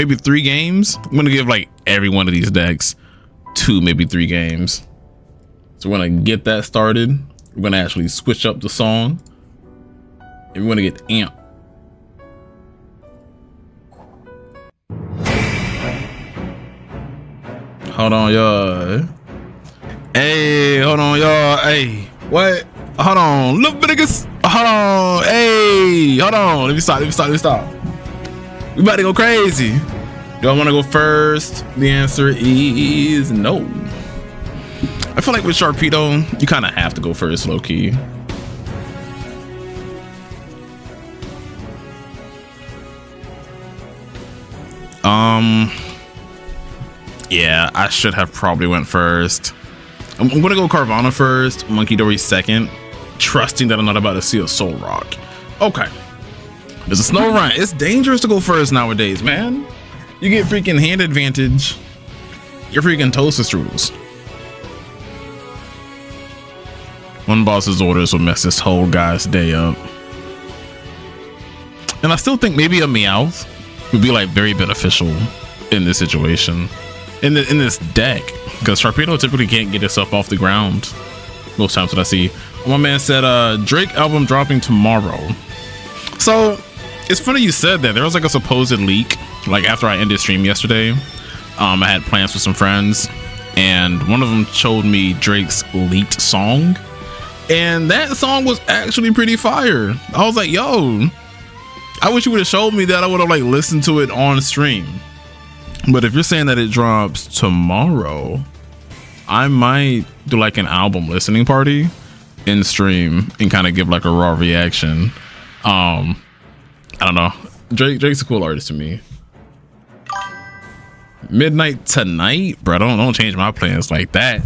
maybe 3 games. I'm gonna give like every one of these decks 2, maybe 3 games. So we're gonna get that started. We're gonna actually switch up the song, and we're gonna get amped. Hold on, y'all. Hey, hold on, y'all. Hey, what? Hold on, look, niggas. Hold on. Hey, hold on. Let me stop. We about to go crazy. Y'all want to go first? The answer is no. I feel like with Sharpedo, you kind of have to go first, low key. Yeah, I should have probably went first. I'm gonna go Carvana first, Monkey Dory second, trusting that I'm not about to see a Soul Rock. Okay, there's a Snow Run. It's dangerous to go first nowadays, man. You get freaking hand advantage. You're freaking toaster strudels. One boss's orders will mess this whole guy's day up. And I still think maybe a Meowth would be like very beneficial in this situation. In this deck, because Sharpedo typically can't get itself off the ground most times that I see. My man said Drake album dropping tomorrow. So it's funny you said that. There was like a supposed leak like after I ended stream yesterday. I had plans with some friends, and one of them showed me Drake's leaked song, and that song was actually pretty fire. I was like, yo, I wish you would have showed me that. I would have like listened to it on stream. But if you're saying that it drops tomorrow, I might do like an album listening party in stream and kind of give like a raw reaction. I don't know. Drake's a cool artist to me. Midnight tonight, bro. Don't change my plans like that.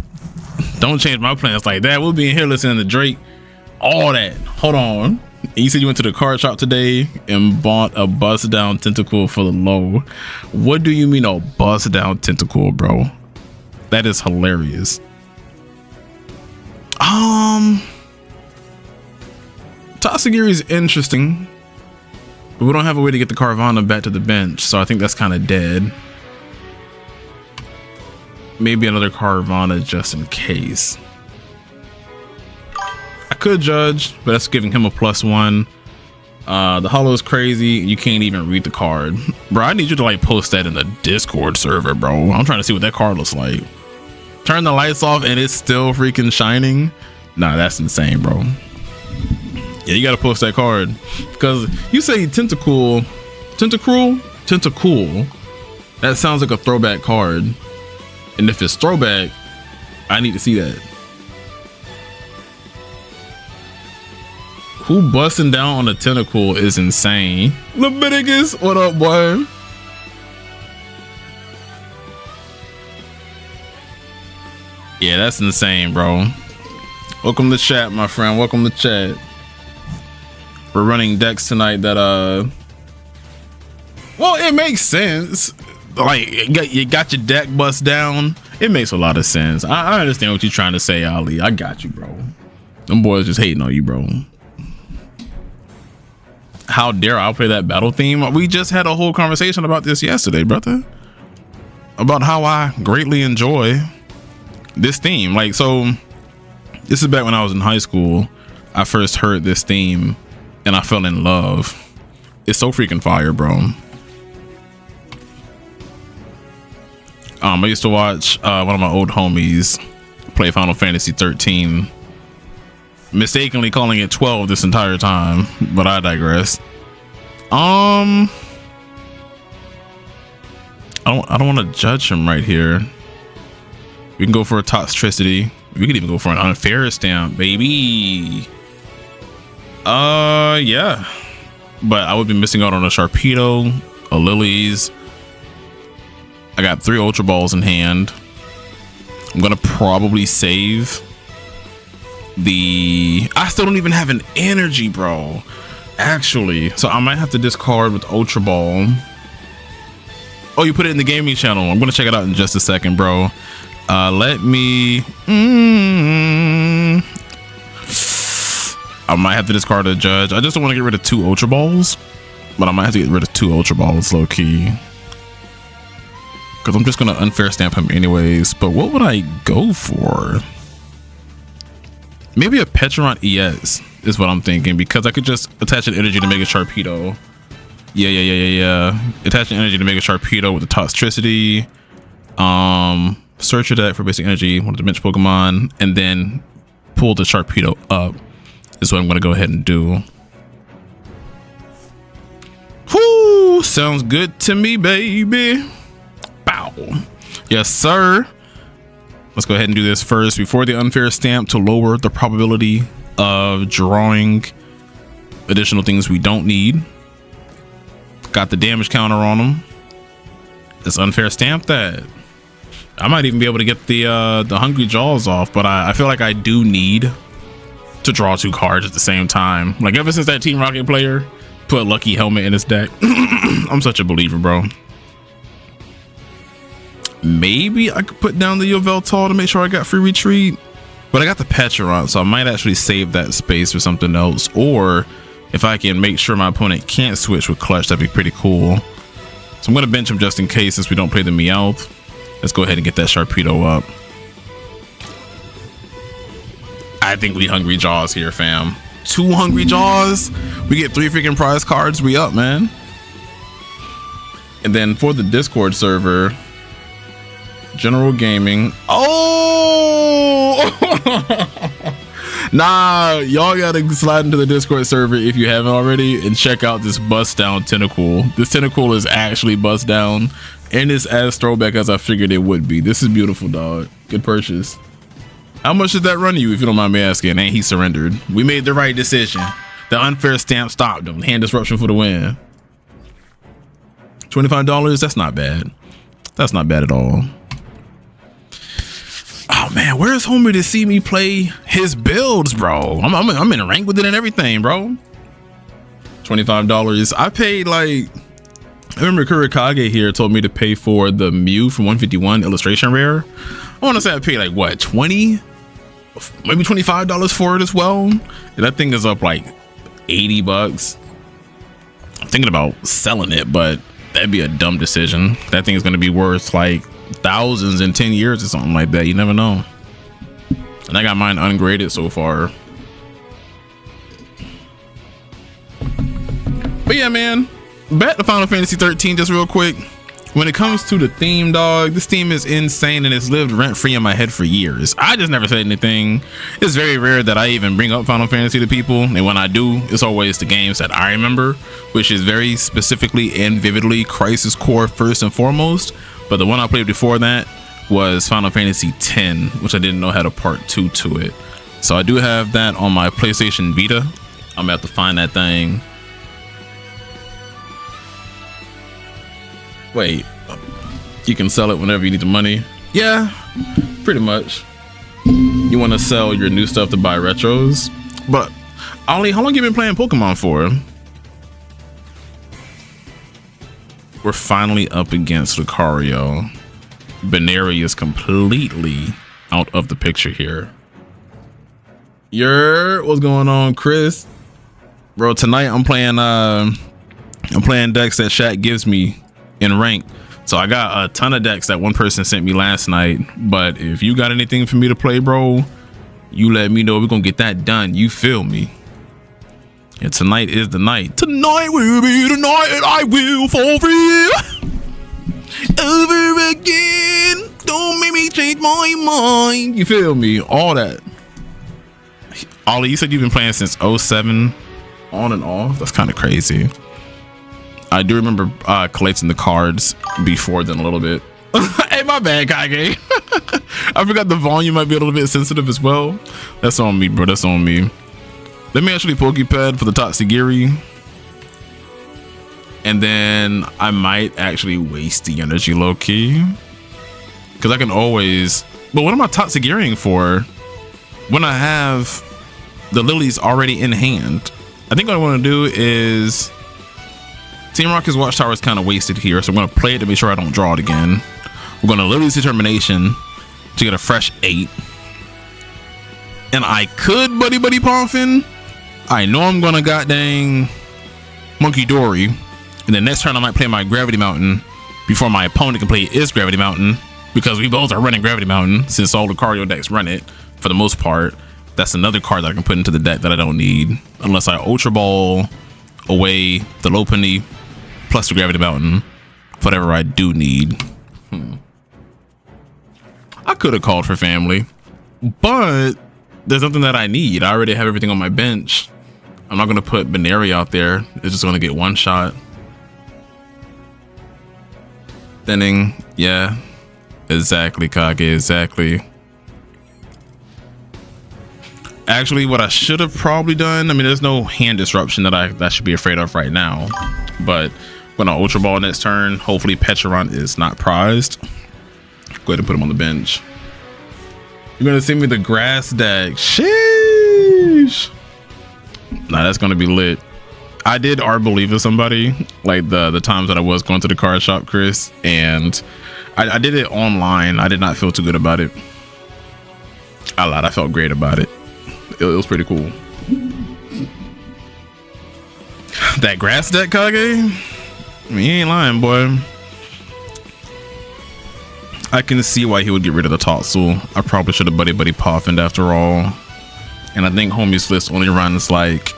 Don't change my plans like that. We'll be in here listening to Drake. All that. Hold on. And you said you went to the card shop today and bought a bust down tentacle for the low. What do you mean a bust down tentacle, bro? That is hilarious. Tatsugiri is interesting, but we don't have a way to get the Carvana back to the bench, so I think that's kind of dead. Maybe another Carvana just in case. I could judge, but that's giving him a +1. The holo is crazy. You can't even read the card, bro. I need you to like post that in the Discord server, bro. I'm trying to see what that card looks like. Turn the lights off and it's still freaking shining. Nah, that's insane, bro. Yeah, you gotta post that card, because you say tentacle. That sounds like a throwback card, and if it's throwback, I need to see that. Who busting down on a tentacle is insane. Leviticus, what up, boy? Yeah, that's insane, bro. Welcome to chat, my friend. Welcome to chat. We're running decks tonight that well, it makes sense. Like you got your deck bust down. It makes a lot of sense. I understand what you're trying to say, Ali. I got you, bro. Them boys just hating on you, bro. How dare I play that battle theme? We just had a whole conversation about this yesterday, brother. About how I greatly enjoy this theme. Like, so this is back when I was in high school. I first heard this theme and I fell in love. It's so freaking fire, bro. I used to watch one of my old homies play Final Fantasy 13, mistakenly calling it 12 this entire time, but I digress. I don't want to judge him right here. We can go for a Toxtricity. We could even go for an Unfair Stamp, baby. Yeah, but I would be missing out on a Sharpedo, a Lilies. I got 3 Ultra Balls in hand. I'm gonna probably save the... I still don't even have an energy, bro, actually, so I might have to discard with Ultra Ball. Oh, you put it in the gaming channel. I'm gonna check it out in just a second, bro. Let me... I might have to discard a Judge. I just don't want to get rid of 2 Ultra Balls, but I might have to get rid of 2 Ultra Balls, low key. because I'm just gonna unfair stamp him anyways. But what would I go for? Maybe a Petron ES is what I'm thinking, because I could just attach an energy to make a Sharpedo. Yeah. Attach an energy to make a Sharpedo with the Toxtricity. Search your deck for basic energy, one of the dimension Pokemon, and then pull the Sharpedo up is what I'm gonna go ahead and do. Whoo, sounds good to me, baby. Bow. Yes, sir. Let's go ahead and do this first before the unfair stamp to lower the probability of drawing additional things we don't need. Got the damage counter on them. Let's unfair stamp that. I might even be able to get the Hungry Jaws off, but I feel like I do need to draw 2 cards at the same time. Like, ever since that Team Rocket player put Lucky Helmet in his deck, I'm such a believer, bro. Maybe I could put down the Yveltal to make sure I got free retreat, but I got the Petron, so I might actually save that space for something else. Or if I can make sure my opponent can't switch with Clutch, that'd be pretty cool. So I'm gonna bench him just in case, since we don't play the Meowth. Let's go ahead and get that Sharpedo up. I think we Hungry Jaws here, fam. 2 Hungry Jaws. We get 3 freaking prize cards. We up, man. And then for the Discord server, General Gaming. Oh! Nah, y'all gotta slide into the Discord server if you haven't already and check out this bust down tentacle. This tentacle is actually bust down and it's as throwback as I figured it would be. This is beautiful, dog. Good purchase. How much did that run you, if you don't mind me asking? And he surrendered. We made the right decision. The unfair stamp stopped him. Hand disruption for the win. $25. That's not bad. That's not bad at all. Oh man, where's homie to see me play his builds, bro? I'm in a rank with it and everything, bro. $25. I paid, like, I remember Kurikage here told me to pay for the Mew from 151 illustration rare. I want to say I paid like what, 20, maybe $25 for it as well. And that thing is up like 80 bucks. I'm thinking about selling it, but that'd be a dumb decision. That thing is going to be worth like thousands in 10 years or something like that. You never know. And I got mine ungraded so far. But yeah, man, back to Final Fantasy 13 just real quick. When it comes to the theme, dog, this theme is insane and it's lived rent-free in my head for years. I just never said anything. It's very rare that I even bring up Final Fantasy to people, and when I do, it's always the games that I remember, which is very specifically and vividly Crisis Core first and foremost. But the one I played before that was Final Fantasy X, which I didn't know had a part 2 to it. So I do have that on my PlayStation Vita. I'm gonna have to find that thing. Wait, you can sell it whenever you need the money? Yeah, pretty much. You want to sell your new stuff to buy retros? But Ollie, how long you been playing Pokemon for? We're finally up against Lucario. Baneri is completely out of the picture here. What's going on, Chris? Bro, tonight I'm playing decks that Shaq gives me in rank. So I got a ton of decks that one person sent me last night, but if you got anything for me to play, bro, you let me know. We're gonna get that done. You feel me? And tonight is the night. Tonight will be the night and I will fall for you over again. Don't make me change my mind. You feel me? All that. Ollie, you said you've been playing since 07 on and off. That's kind of crazy. I do remember collecting the cards before then a little bit. Hey, my bad, Kage. I forgot the volume might be a little bit sensitive as well. That's on me, bro. That's on me. Let me actually Pokepad for the Toxigiri. And then I might actually waste the energy low-key. Because I can always... But what am I Toxigiriing for when I have the lilies already in hand? I think what I want to do is... Team Rocket's Watchtower is kind of wasted here, so I'm going to play it to make sure I don't draw it again. We're going to Lily's Determination to get a fresh 8. And I could Buddy Pomphin. I know I'm going to goddamn Monkey Dory. And then next turn I might play my Gravity Mountain before my opponent can play his Gravity Mountain, because we both are running Gravity Mountain since all the Lucario decks run it for the most part. That's another card that I can put into the deck that I don't need unless I Ultra Ball away the Lopunny plus the Gravity Mountain, whatever I do need. I could have called for family, but there's something that I need. I already have everything on my bench. I'm not going to put Baneri out there. It's just going to get one shot. Thinning. Yeah, exactly, Kage, exactly. Actually, what I should have probably done, I mean, there's no hand disruption that I should be afraid of right now, but when I Ultra Ball next turn, hopefully Petron is not prized. Go ahead and put him on the bench. You're gonna send me the grass deck. Sheesh. Nah, that's gonna be lit. I did Arboliva somebody like the times that I was going to the card shop, Chris, and I did it online. I did not feel too good about it. I lied. I felt great about it. It was pretty cool. That grass deck, Kage? I mean, he ain't lying, boy. I can see why he would get rid of the Totsul. I probably should have buddy Poffined after all. And I think Homie's list only runs like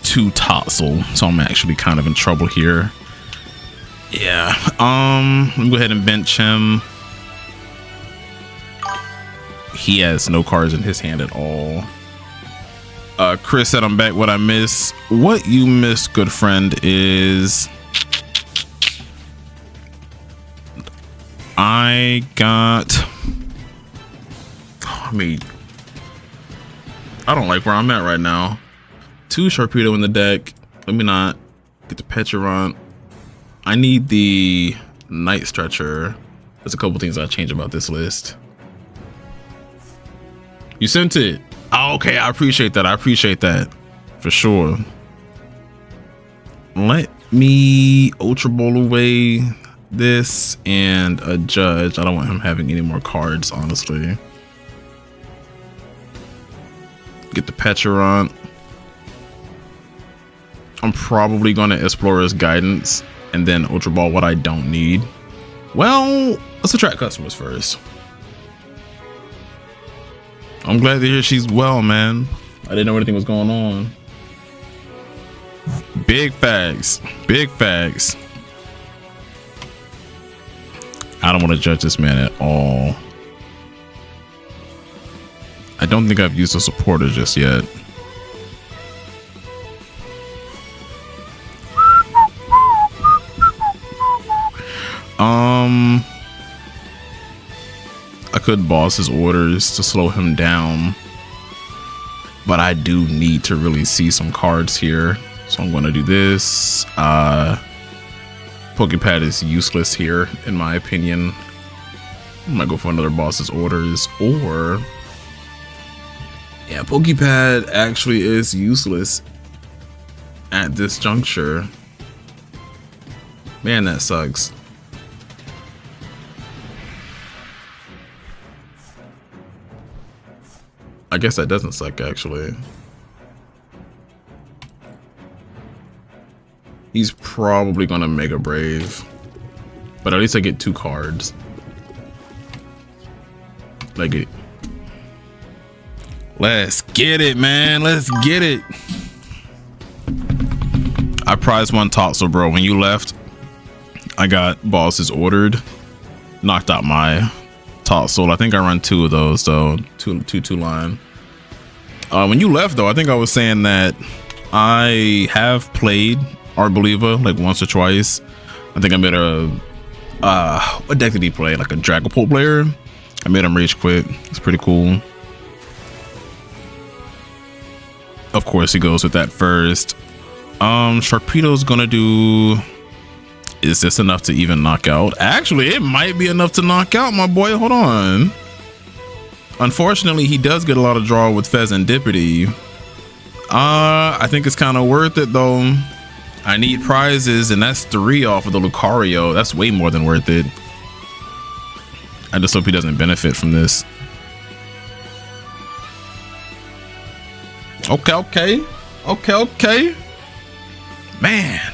2 Totsul, so I'm actually kind of in trouble here. Yeah. Let me go ahead and bench him. He has no cards in his hand at all. Chris said I'm back. What I miss? What you miss, good friend, is I don't like where I'm at right now. 2 Sharpedo in the deck. Let me not get the Petron. I need the Night Stretcher. There's a couple things I change about this list. You sent it. Oh, okay, I appreciate that. I appreciate that for sure. Let me Ultra Ball away this and a Judge. I don't want him having any more cards, honestly. Get the Petron. I'm probably going to Explorer's Guidance and then Ultra Ball what I don't need. Well, let's attract customers first. I'm glad to hear she's well, man. I didn't know anything was going on. Big facts. Big facts. I don't want to judge this man at all. I don't think I've used a supporter just yet. I could boss his orders to slow him down, but I do need to really see some cards here, so I'm going to do this. Pokepad is useless here, in my opinion. I might go for another boss's orders, or yeah, Pokepad actually is useless at this juncture. Man, that sucks. I guess that doesn't suck, actually. He's probably gonna Mega Brave, but at least I get 2 cards. Like it. Let's get it, man. Let's get it. I prized 1 Totsul, bro. When you left, I got bosses ordered. Knocked out my Totsul. I think I run 2 of those, though. Two line. When you left, though, I think I was saying that I have played Arboliva like once or twice. I think I made a what deck did he play? Like a Dragapult player. I made him rage quit. It's pretty cool. Of course, he goes with that first. Sharpedo's gonna do. Is this enough to even knock out? Actually, it might be enough to knock out, my boy. Hold on. Unfortunately, he does get a lot of draw with Pheasantipity. I think it's kind of worth it, though. I need prizes, and that's 3 off of the Lucario. That's way more than worth it. I just hope he doesn't benefit from this. Okay. Man.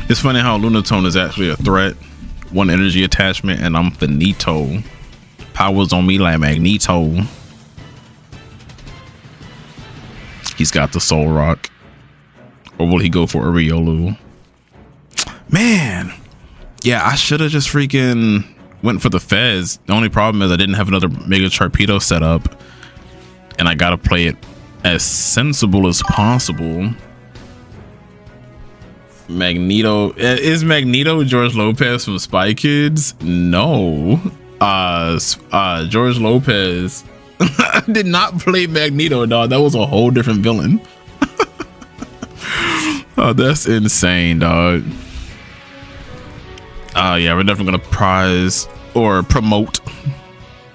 It's funny how Lunatone is actually a threat. 1 energy attachment, and I'm finito. Powers on me like Magneto. He's got the Soul Rock. Or will he go for a Riolu? Man. Yeah, I should have just freaking went for the Fez. The only problem is I didn't have another Mega Sharpedo set up. And I gotta play it as sensible as possible. Magneto. Is Magneto George Lopez from Spy Kids? No. George Lopez did not play Magneto, dog. That was a whole different villain. Oh, that's insane, dog. Yeah, we're definitely gonna prize or promote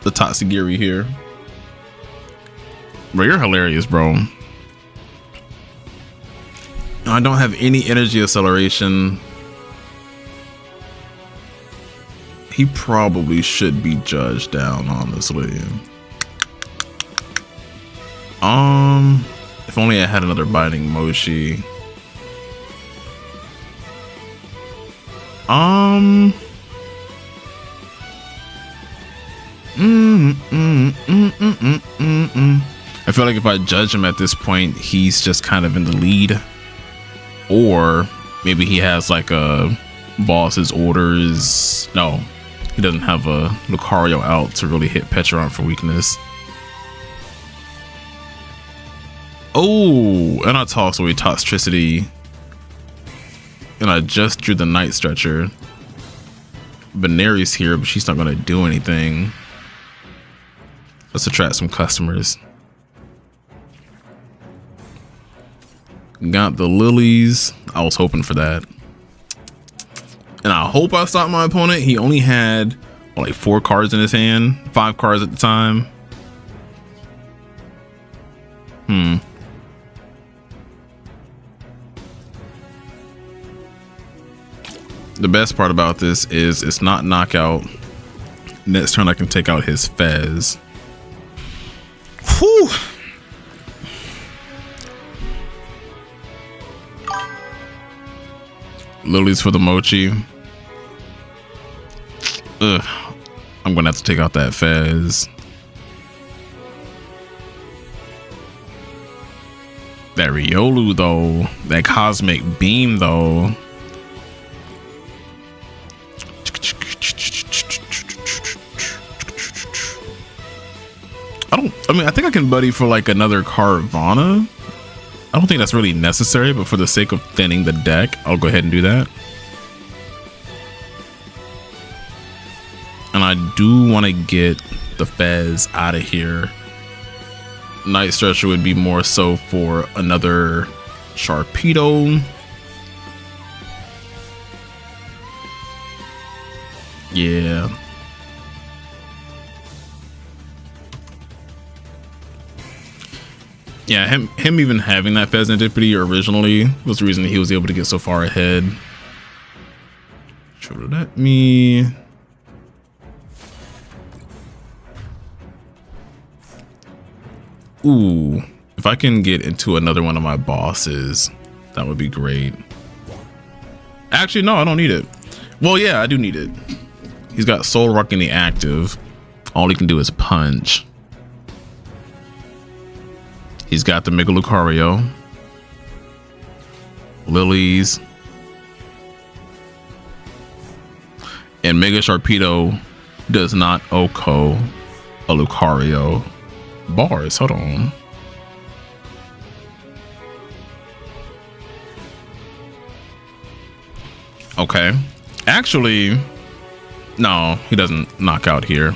the Tatsugiri here. Bro, you're hilarious, bro. I don't have any energy acceleration. He probably should be judged down, honestly. If only I had another Biting Moshi. I feel like if I judge him at this point, he's just kind of in the lead. Or maybe he has like a boss's orders. No, he doesn't have a Lucario out to really hit Petron for weakness. Oh, and I tossed away Toxtricity. And I just drew the Night Stretcher. Baneri's here, but she's not gonna do anything. Let's attract some customers. Got the Lilies. I was hoping for that. And I hope I stopped my opponent. He only had like 4 cards in his hand. 5 cards at the time. The best part about this is it's not knockout. Next turn I can take out his Fez. Whew. Lilies for the Mochi. Ugh. I'm gonna have to take out that Fez. That Riolu though. That Cosmic Beam though. I think I can buddy for like another Carvana. I don't think that's really necessary, but for the sake of thinning the deck, I'll go ahead and do that. And I do want to get the Fez out of here. Night Stretcher would be more so for another Sharpedo. Yeah. Yeah, him even having that Fez Antipity originally was the reason he was able to get so far ahead. Should let me. Ooh, if I can get into another one of my bosses, that would be great. Actually, no, I don't need it. Well, yeah, I do need it. He's got Soul Rock in the active. All he can do is punch. He's got the Mega Lucario, Lilies, and Mega Sharpedo does not OHKO a Lucario. Bars, hold on. Okay. Actually, no, he doesn't knock out here.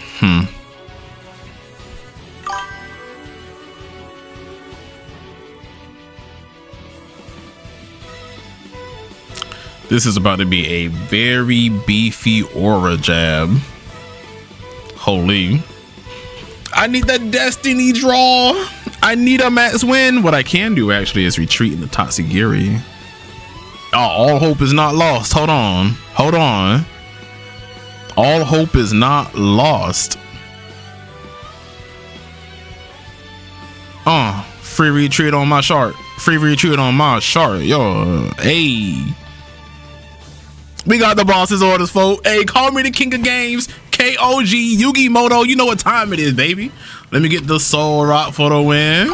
This is about to be a very beefy aura jab. Holy. I need that Destiny draw. I need a max win. What I can do actually is retreat into Tatsugiri. Oh, all hope is not lost. Hold on. Hold on. All hope is not lost. Free retreat on my chart. Free retreat on my chart. Yo, hey. We got the boss's orders, folks. Hey, call me the king of games. KOG, Yugi Moto. You know what time it is, baby. Let me get the Soul Rock for the win.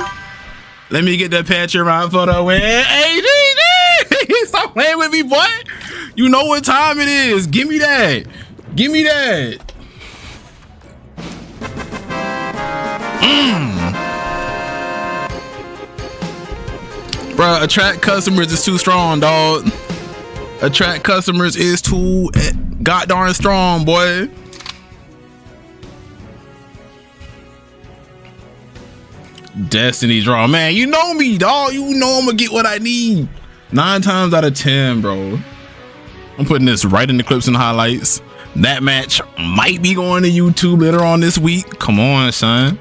Let me get the Pantry Rock for the win. Hey, GG. Stop playing with me, boy. You know what time it is. Give me that. Give me that. Bruh, attract customers is too strong, dog. Attract customers is too goddamn strong, boy. Destiny draw, man. You know me, dog. You know I'm gonna get what I need. 9 times out of 10, bro. I'm putting this right in the clips and highlights. That match might be going to YouTube later on this week. Come on, son.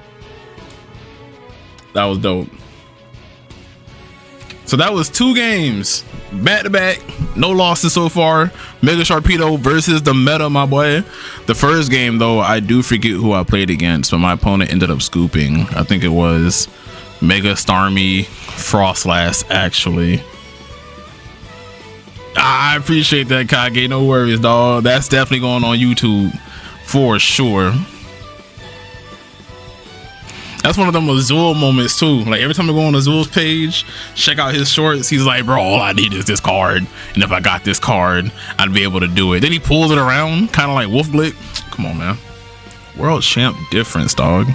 That was dope. So that was 2 games back to back, no losses so far. Mega Sharpedo versus the Meta, my boy. The first game though, I do forget who I played against, but my opponent ended up scooping. I think it was Mega Starmie Frostlass, actually. I appreciate that, Kage. No worries, dog. That's definitely going on YouTube for sure. That's one of them Azul moments too. Like every time I go on Azul's page, check out his shorts, he's like, bro, all I need is this card. And if I got this card, I'd be able to do it. Then he pulls it around, kind of like Wolf Blick. Come on, man. World champ difference, dog.